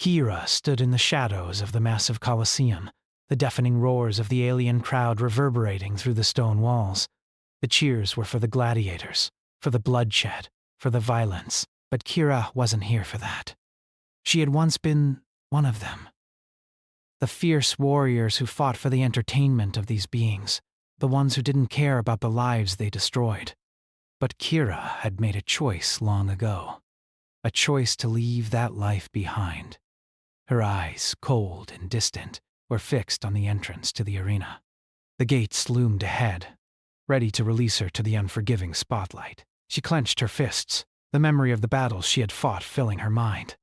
Kira stood in the shadows of the massive Colosseum, the deafening roars of the alien crowd reverberating through the stone walls. The cheers were for the gladiators, for the bloodshed, for the violence, but Kira wasn't here for that. She had once been one of them. The fierce warriors who fought for the entertainment of these beings, the ones who didn't care about the lives they destroyed. But Kira had made a choice long ago, a choice to leave that life behind. Her eyes, cold and distant, were fixed on the entrance to the arena. The gates loomed ahead, ready to release her to the unforgiving spotlight. She clenched her fists, the memory of the battles she had fought filling her mind.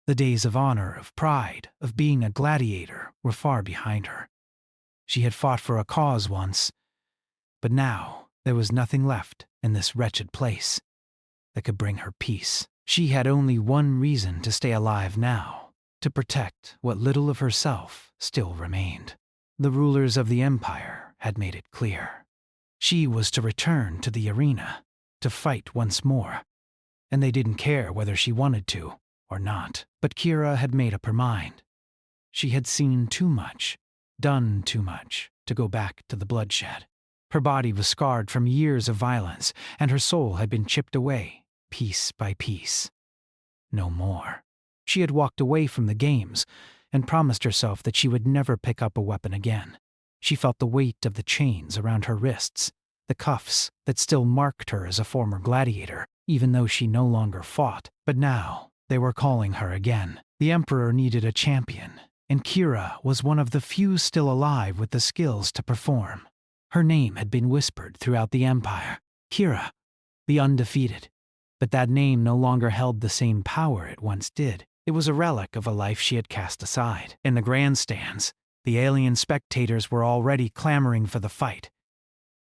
The days of honor, of pride, of being a gladiator were far behind her. She had fought for a cause once, but now there was nothing left in this wretched place that could bring her peace. She had only one reason to stay alive now, to protect what little of herself still remained. The rulers of the empire had made it clear. She was to return to the arena, to fight once more, and they didn't care whether she wanted to or not. But Kira had made up her mind. She had seen too much, done too much, to go back to the bloodshed. Her body was scarred from years of violence, and her soul had been chipped away, piece by piece. No more. She had walked away from the games and promised herself that she would never pick up a weapon again. She felt the weight of the chains around her wrists, the cuffs that still marked her as a former gladiator, even though she no longer fought. But now they were calling her again. The Emperor needed a champion, and Kira was one of the few still alive with the skills to perform. Her name had been whispered throughout the Empire. Kira, the undefeated. But that name no longer held the same power it once did. It was a relic of a life she had cast aside. In the grandstands, the alien spectators were already clamoring for the fight.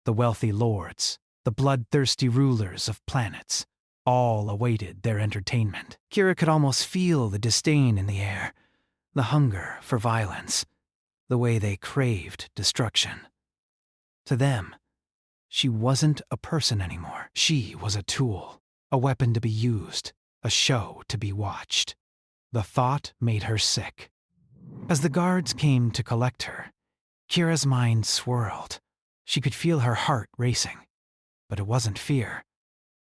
The wealthy lords, the bloodthirsty rulers of planets, all awaited their entertainment. Kira could almost feel the disdain in the air, the hunger for violence, the way they craved destruction. To them, she wasn't a person anymore. She was a tool, a weapon to be used, a show to be watched. The thought made her sick. As the guards came to collect her, Kira's mind swirled. She could feel her heart racing. But it wasn't fear.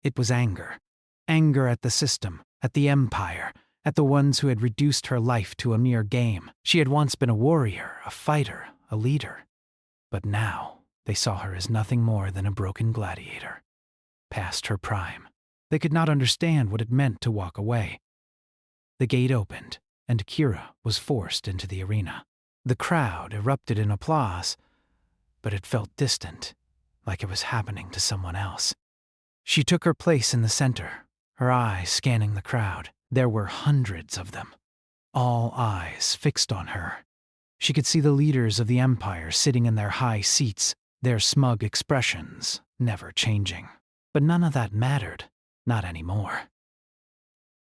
It was anger. Anger at the system, at the empire, at the ones who had reduced her life to a mere game. She had once been a warrior, a fighter, a leader. But now they saw her as nothing more than a broken gladiator, past her prime. They could not understand what it meant to walk away. The gate opened, and Kira was forced into the arena. The crowd erupted in applause, but it felt distant, like it was happening to someone else. She took her place in the center, her eyes scanning the crowd. There were hundreds of them, all eyes fixed on her. She could see the leaders of the empire sitting in their high seats, their smug expressions never changing. But none of that mattered, not anymore.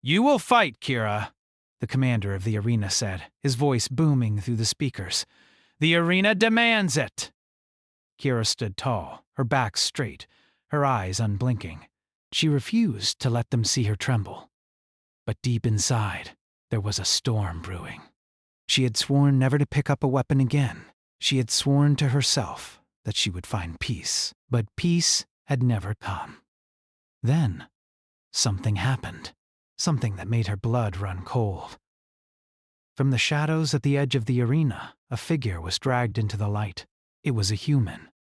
"You will fight, Kira," the commander of the arena said, his voice booming through the speakers. "The arena demands it." Kira stood tall, her back straight, her eyes unblinking. She refused to let them see her tremble. But deep inside, there was a storm brewing. She had sworn never to pick up a weapon again. She had sworn to herself that she would find peace. But peace had never come. Then, something happened. Something that made her blood run cold. From the shadows at the edge of the arena, a figure was dragged into the light. It was a human.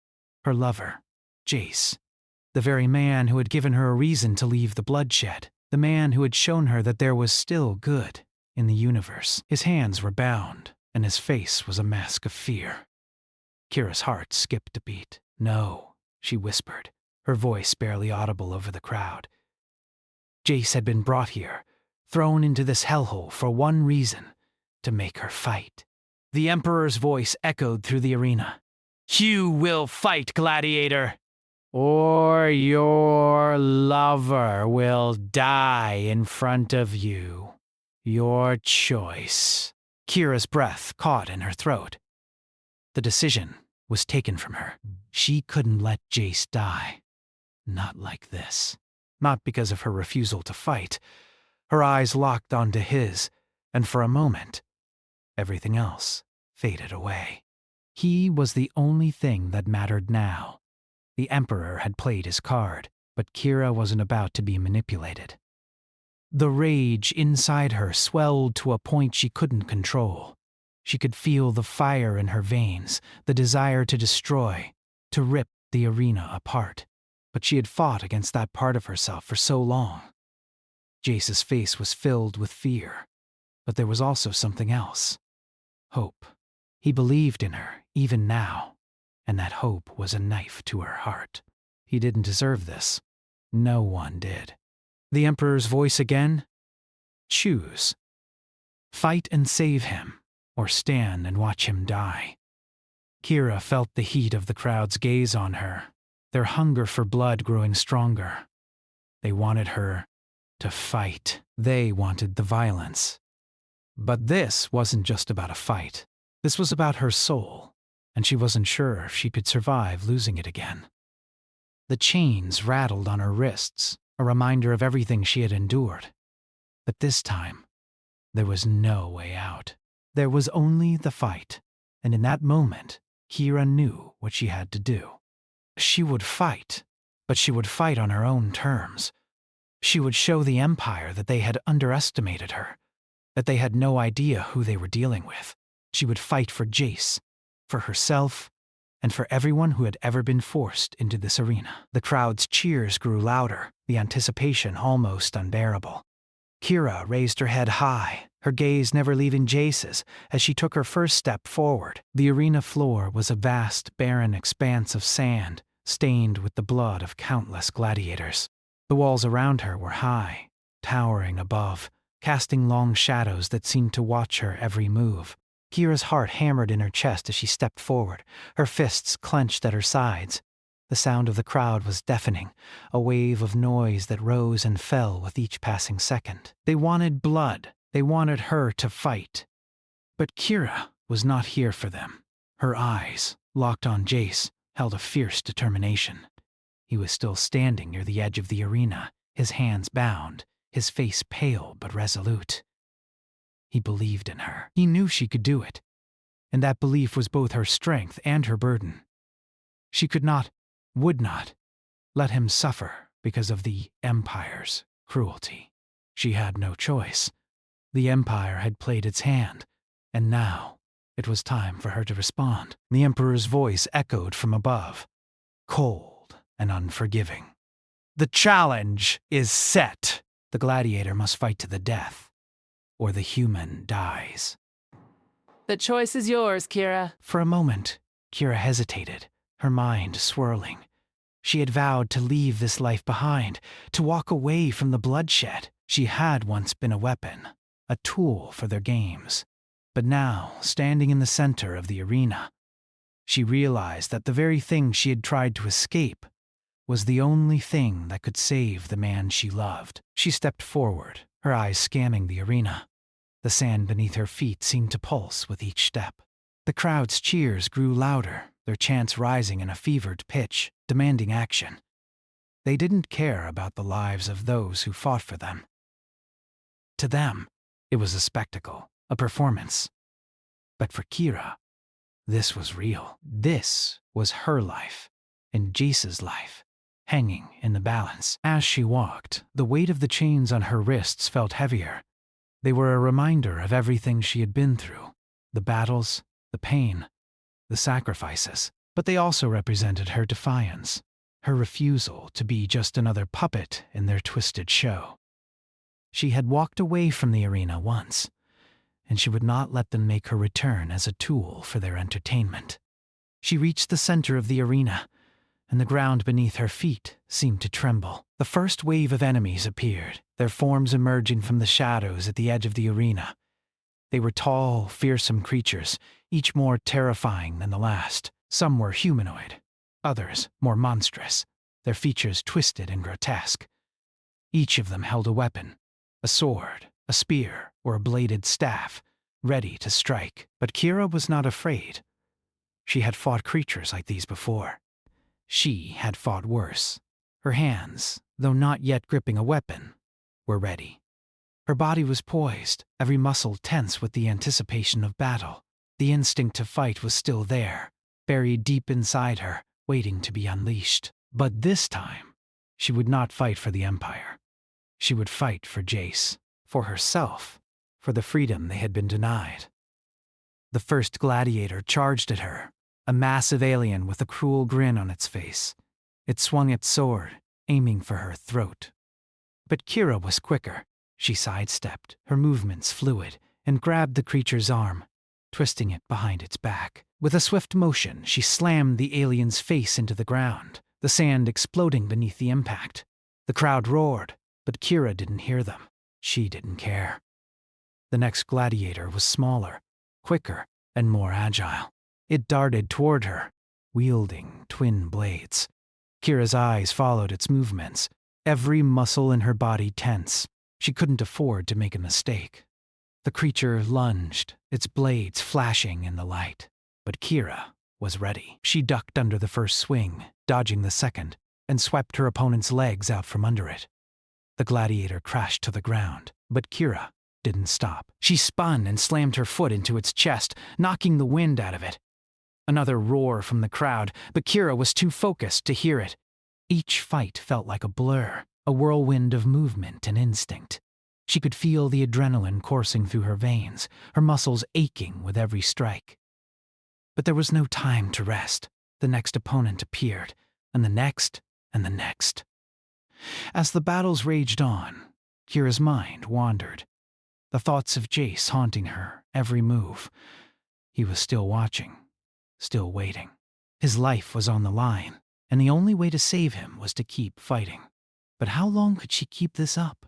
Her lover, Jace. The very man who had given her a reason to leave the bloodshed. The man who had shown her that there was still good in the universe. His hands were bound, and his face was a mask of fear. Kira's heart skipped a beat. "No," she whispered, her voice barely audible over the crowd. Jace had been brought here, thrown into this hellhole for one reason, to make her fight. The Emperor's voice echoed through the arena. "You will fight, Gladiator, or your lover will die in front of you. Your choice." Kira's breath caught in her throat. The decision was taken from her. She couldn't let Jace die. Not like this. Not because of her refusal to fight. Her eyes locked onto his, and for a moment, everything else faded away. He was the only thing that mattered now. The Emperor had played his card, but Kira wasn't about to be manipulated. The rage inside her swelled to a point she couldn't control. She could feel the fire in her veins, the desire to destroy, to rip the arena apart. But she had fought against that part of herself for so long. Jace's face was filled with fear, but there was also something else. Hope. He believed in her, even now, and that hope was a knife to her heart. He didn't deserve this. No one did. The Emperor's voice again? Choose. Fight and save him, or stand and watch him die. Kira felt the heat of the crowd's gaze on her, their hunger for blood growing stronger. They wanted her to fight. They wanted the violence. But this wasn't just about a fight. This was about her soul, and she wasn't sure if she could survive losing it again. The chains rattled on her wrists, a reminder of everything she had endured. But this time, there was no way out. There was only the fight, and in that moment, Kira knew what she had to do. She would fight, but she would fight on her own terms. She would show the Empire that they had underestimated her, that they had no idea who they were dealing with. She would fight for Jace, for herself, and for everyone who had ever been forced into this arena. The crowd's cheers grew louder, the anticipation almost unbearable. Kira raised her head high, her gaze never leaving Jace's, as she took her first step forward. The arena floor was a vast, barren expanse of sand, stained with the blood of countless gladiators. The walls around her were high, towering above, casting long shadows that seemed to watch her every move. Kira's heart hammered in her chest as she stepped forward, her fists clenched at her sides. The sound of the crowd was deafening, a wave of noise that rose and fell with each passing second. They wanted blood. They wanted her to fight. But Kira was not here for them. Her eyes, locked on Jace, held a fierce determination. He was still standing near the edge of the arena, his hands bound, his face pale but resolute. He believed in her. He knew she could do it, and that belief was both her strength and her burden. She could not, would not, let him suffer because of the Empire's cruelty. She had no choice. The Empire had played its hand, and now it was time for her to respond. The Emperor's voice echoed from above, cold and unforgiving. The challenge is set. The gladiator must fight to the death, or the human dies. The choice is yours, Kira. For a moment, Kira hesitated, her mind swirling. She had vowed to leave this life behind, to walk away from the bloodshed. She had once been a weapon, a tool for their games. But now, standing in the center of the arena, she realized that the very thing she had tried to escape was the only thing that could save the man she loved. She stepped forward, her eyes scanning the arena. The sand beneath her feet seemed to pulse with each step. The crowd's cheers grew louder, their chants rising in a fevered pitch, demanding action. They didn't care about the lives of those who fought for them. To them, it was a spectacle, a performance. But for Kira, this was real. This was her life, and Jace's life, hanging in the balance. As she walked, the weight of the chains on her wrists felt heavier. They were a reminder of everything she had been through, the battles, the pain, the sacrifices. But they also represented her defiance, her refusal to be just another puppet in their twisted show. She had walked away from the arena once, and she would not let them make her return as a tool for their entertainment. She reached the center of the arena, and the ground beneath her feet seemed to tremble. The first wave of enemies appeared, their forms emerging from the shadows at the edge of the arena. They were tall, fearsome creatures, each more terrifying than the last. Some were humanoid, others more monstrous, their features twisted and grotesque. Each of them held a weapon, a sword, a spear, or a bladed staff, ready to strike. But Kira was not afraid. She had fought creatures like these before. She had fought worse. Her hands, though not yet gripping a weapon, were ready. Her body was poised, every muscle tense with the anticipation of battle. The instinct to fight was still there, buried deep inside her, waiting to be unleashed. But this time, she would not fight for the Empire. She would fight for Jace, for herself, for the freedom they had been denied. The first gladiator charged at her, a massive alien with a cruel grin on its face. It swung its sword, aiming for her throat. But Kira was quicker. She sidestepped, her movements fluid, and grabbed the creature's arm, twisting it behind its back. With a swift motion, she slammed the alien's face into the ground, the sand exploding beneath the impact. The crowd roared, but Kira didn't hear them. She didn't care. The next gladiator was smaller, quicker, and more agile. It darted toward her, wielding twin blades. Kira's eyes followed its movements, every muscle in her body tense. She couldn't afford to make a mistake. The creature lunged, its blades flashing in the light. But Kira was ready. She ducked under the first swing, dodging the second, and swept her opponent's legs out from under it. The gladiator crashed to the ground, but Kira didn't stop. She spun and slammed her foot into its chest, knocking the wind out of it. Another roar from the crowd, but Kira was too focused to hear it. Each fight felt like a blur, a whirlwind of movement and instinct. She could feel the adrenaline coursing through her veins, her muscles aching with every strike. But there was no time to rest. The next opponent appeared, and the next, and the next. As the battles raged on, Kira's mind wandered, the thoughts of Jace haunting her every move. He was still watching, still waiting. His life was on the line, and the only way to save him was to keep fighting. But how long could she keep this up?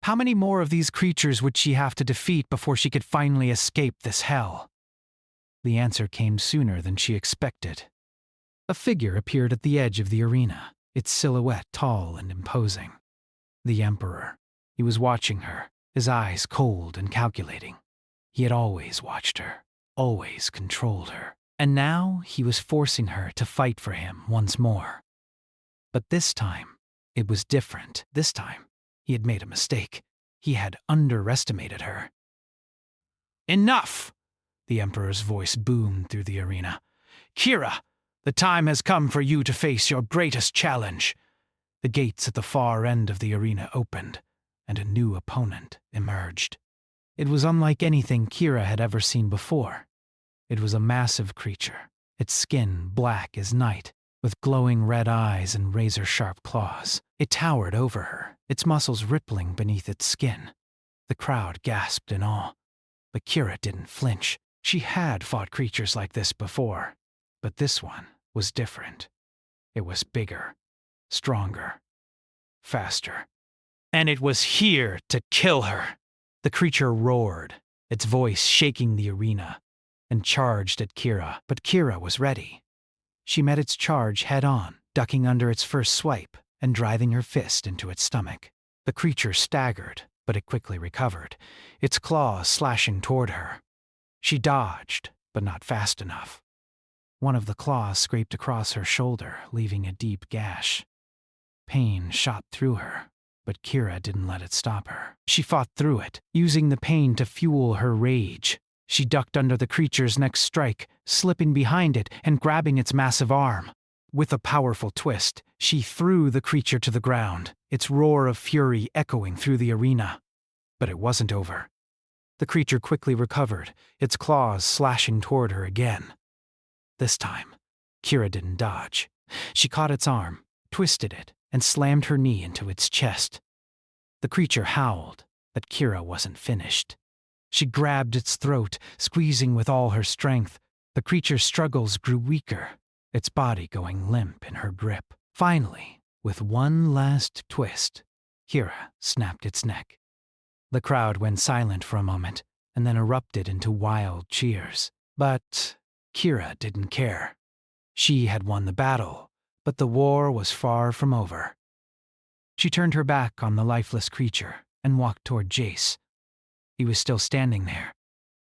How many more of these creatures would she have to defeat before she could finally escape this hell? The answer came sooner than she expected. A figure appeared at the edge of the arena, its silhouette tall and imposing. The Emperor. He was watching her, his eyes cold and calculating. He had always watched her, always controlled her. And now he was forcing her to fight for him once more. But this time, it was different. This time, he had made a mistake. He had underestimated her. "Enough!" The Emperor's voice boomed through the arena. "Kira, the time has come for you to face your greatest challenge." The gates at the far end of the arena opened, and a new opponent emerged. It was unlike anything Kira had ever seen before. It was a massive creature, its skin black as night, with glowing red eyes and razor-sharp claws. It towered over her, its muscles rippling beneath its skin. The crowd gasped in awe, but Kira didn't flinch. She had fought creatures like this before, but this one was different. It was bigger, stronger, faster. And it was here to kill her. The creature roared, its voice shaking the arena, and charged at Kira, but Kira was ready. She met its charge head-on, ducking under its first swipe and driving her fist into its stomach. The creature staggered, but it quickly recovered, its claws slashing toward her. She dodged, but not fast enough. One of the claws scraped across her shoulder, leaving a deep gash. Pain shot through her, but Kira didn't let it stop her. She fought through it, using the pain to fuel her rage. She ducked under the creature's next strike, slipping behind it and grabbing its massive arm. With a powerful twist, she threw the creature to the ground, its roar of fury echoing through the arena. But it wasn't over. The creature quickly recovered, its claws slashing toward her again. This time, Kira didn't dodge. She caught its arm, twisted it, and slammed her knee into its chest. The creature howled, but Kira wasn't finished. She grabbed its throat, squeezing with all her strength. The creature's struggles grew weaker, its body going limp in her grip. Finally, with one last twist, Kira snapped its neck. The crowd went silent for a moment, and then erupted into wild cheers. But Kira didn't care. She had won the battle, but the war was far from over. She turned her back on the lifeless creature and walked toward Jace. He was still standing there,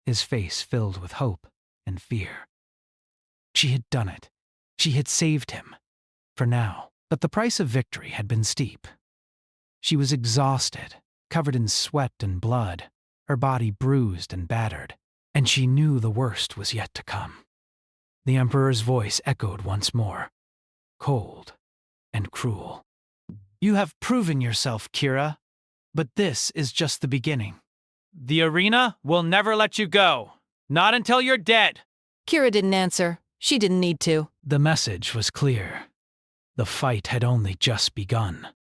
his face filled with hope and fear. She had done it. She had saved him. For now. But the price of victory had been steep. She was exhausted, covered in sweat and blood, her body bruised and battered, and she knew the worst was yet to come. The Emperor's voice echoed once more, cold and cruel. "You have proven yourself, Kira, but this is just the beginning. The arena will never let you go, not until you're dead." Kira didn't answer. She didn't need to. The message was clear. The fight had only just begun.